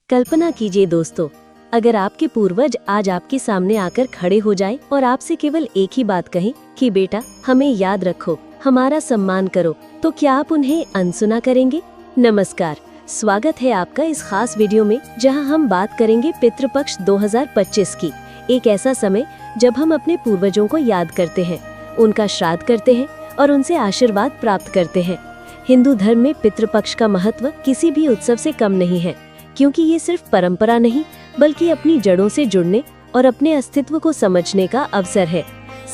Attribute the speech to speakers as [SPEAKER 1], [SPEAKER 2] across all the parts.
[SPEAKER 1] कल्पना कीजिए दोस्तों, अगर आपके पूर्वज आज आपके सामने आकर खड़े हो जाएं और आपसे केवल एक ही बात कहें कि बेटा हमें याद रखो, हमारा सम्मान करो, तो क्या आप उन्हें अनसुना करेंगे? नमस्कार, स्वागत है आपका इस खास वीडियो में जहां हम बात करेंगे पितृपक्ष 2025 की। एक ऐसा समय जब हम अपने पूर्वजों को याद करते हैं, उनका श्राद्ध करते हैं और उनसे आशीर्वाद प्राप्त करते हैं। हिंदू धर्म में पितृपक्ष का महत्व किसी भी उत्सव से कम नहीं है, क्योंकि ये सिर्फ परंपरा नहीं बल्कि अपनी जड़ों से जुड़ने और अपने अस्तित्व को समझने का अवसर है।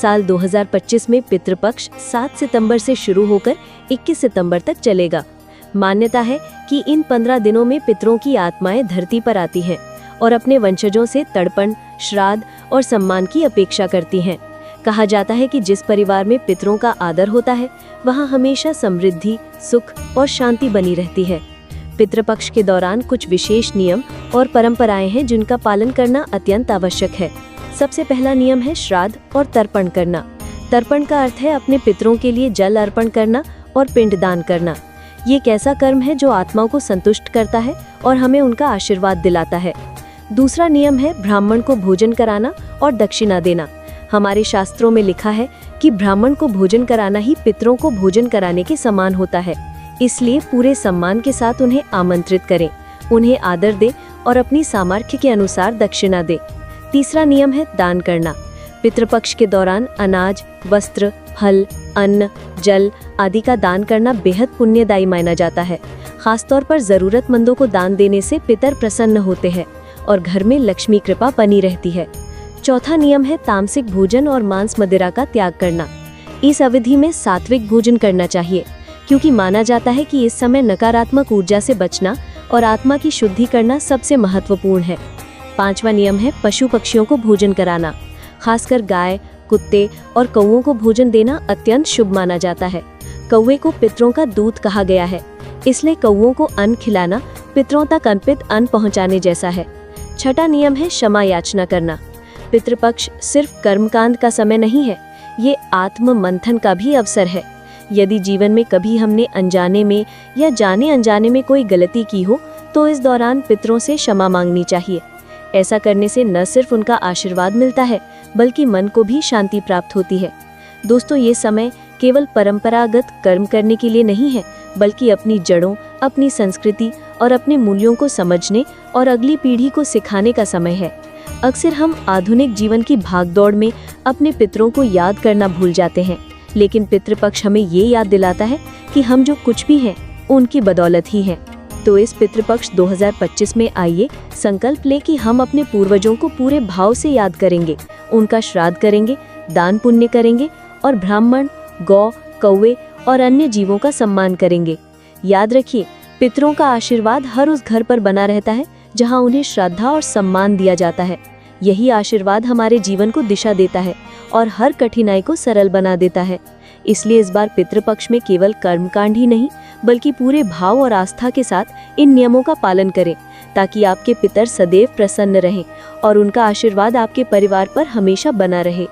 [SPEAKER 1] साल 2025 में पितृपक्ष 7 सितंबर से शुरू होकर 21 सितंबर तक चलेगा। मान्यता है कि इन 15 दिनों में पितरों की आत्माएं धरती पर आती हैं और अपने वंशजों से तर्पण, श्राद्ध और सम्मान की अपेक्षा करती हैं। कहा जाता है कि जिस परिवार में पितरों का आदर होता है, वहाँ हमेशा समृद्धि, सुख और शांति बनी रहती है। पितृपक्ष के दौरान कुछ विशेष नियम और परंपराएं हैं जिनका पालन करना अत्यंत आवश्यक है। सबसे पहला नियम है श्राद्ध और तर्पण करना। तर्पण का अर्थ है अपने पितरों के लिए जल अर्पण करना और पिंडदान करना। ये एक ऐसा कर्म है जो आत्माओं को संतुष्ट करता है और हमें उनका आशीर्वाद दिलाता है। दूसरा नियम है ब्राह्मण को भोजन कराना और दक्षिणा देना। हमारे शास्त्रों में लिखा है कि ब्राह्मण को भोजन कराना ही पितरों को भोजन कराने के समान होता है। इसलिए पूरे सम्मान के साथ उन्हें आमंत्रित करें, उन्हें आदर दें और अपनी सामर्थ्य के अनुसार दक्षिणा दें। तीसरा नियम है दान करना। पितृपक्ष के दौरान अनाज, वस्त्र, फल, अन्न, जल आदि का दान करना बेहद पुण्यदायी माना जाता है। खासतौर पर जरूरतमंदों को दान देने से पितर प्रसन्न होते हैं और घर में लक्ष्मी कृपा बनी रहती है। चौथा नियम है तामसिक भोजन और मांस मदिरा का त्याग करना। इस अवधि में सात्विक भोजन करना चाहिए, क्योंकि माना जाता है कि इस समय नकारात्मक ऊर्जा से बचना और आत्मा की शुद्धि करना सबसे महत्वपूर्ण है। पांचवा नियम है पशु पक्षियों को भोजन कराना। खासकर गाय, कुत्ते और कौवों को भोजन देना अत्यंत शुभ माना जाता है। कौवे को पितरों का दूत कहा गया है, इसलिए कौवों को अन्न खिलाना पितरों तक अर्पित अन्न पहुँचाने जैसा है। छठा नियम है क्षमा याचना करना। पितृपक्ष सिर्फ कर्मकांड का समय नहीं है, ये आत्म मंथन का भी अवसर है। यदि जीवन में कभी हमने अनजाने में या जाने अनजाने में कोई गलती की हो, तो इस दौरान पितरों से क्षमा मांगनी चाहिए। ऐसा करने से न सिर्फ उनका आशीर्वाद मिलता है, बल्कि मन को भी शांति प्राप्त होती है। दोस्तों, ये समय केवल परंपरागत कर्म करने के लिए नहीं है, बल्कि अपनी जड़ों, अपनी संस्कृति और अपने मूल्यों को समझने और अगली पीढ़ी को सिखाने का समय है। अक्सर हम आधुनिक जीवन की भागदौड़ में अपने पितरों को याद करना भूल जाते हैं, लेकिन पितृपक्ष हमें ये याद दिलाता है कि हम जो कुछ भी हैं, उनकी बदौलत ही हैं। तो इस पितृपक्ष 2025 में आइए संकल्प ले कि हम अपने पूर्वजों को पूरे भाव से याद करेंगे, उनका श्राद्ध करेंगे, दान पुण्य करेंगे और ब्राह्मण, गौ, कौवे और अन्य जीवों का सम्मान करेंगे। याद रखिए, पितरों का आशीर्वाद हर उस घर पर बना रहता है जहां उन्हें श्रद्धा और सम्मान दिया जाता है। यही आशीर्वाद हमारे जीवन को दिशा देता है और हर कठिनाई को सरल बना देता है। इसलिए इस बार पितृपक्ष में केवल कर्मकांड ही नहीं, बल्कि पूरे भाव और आस्था के साथ इन नियमों का पालन करें, ताकि आपके पितर सदैव प्रसन्न रहें और उनका आशीर्वाद आपके परिवार पर हमेशा बना रहे।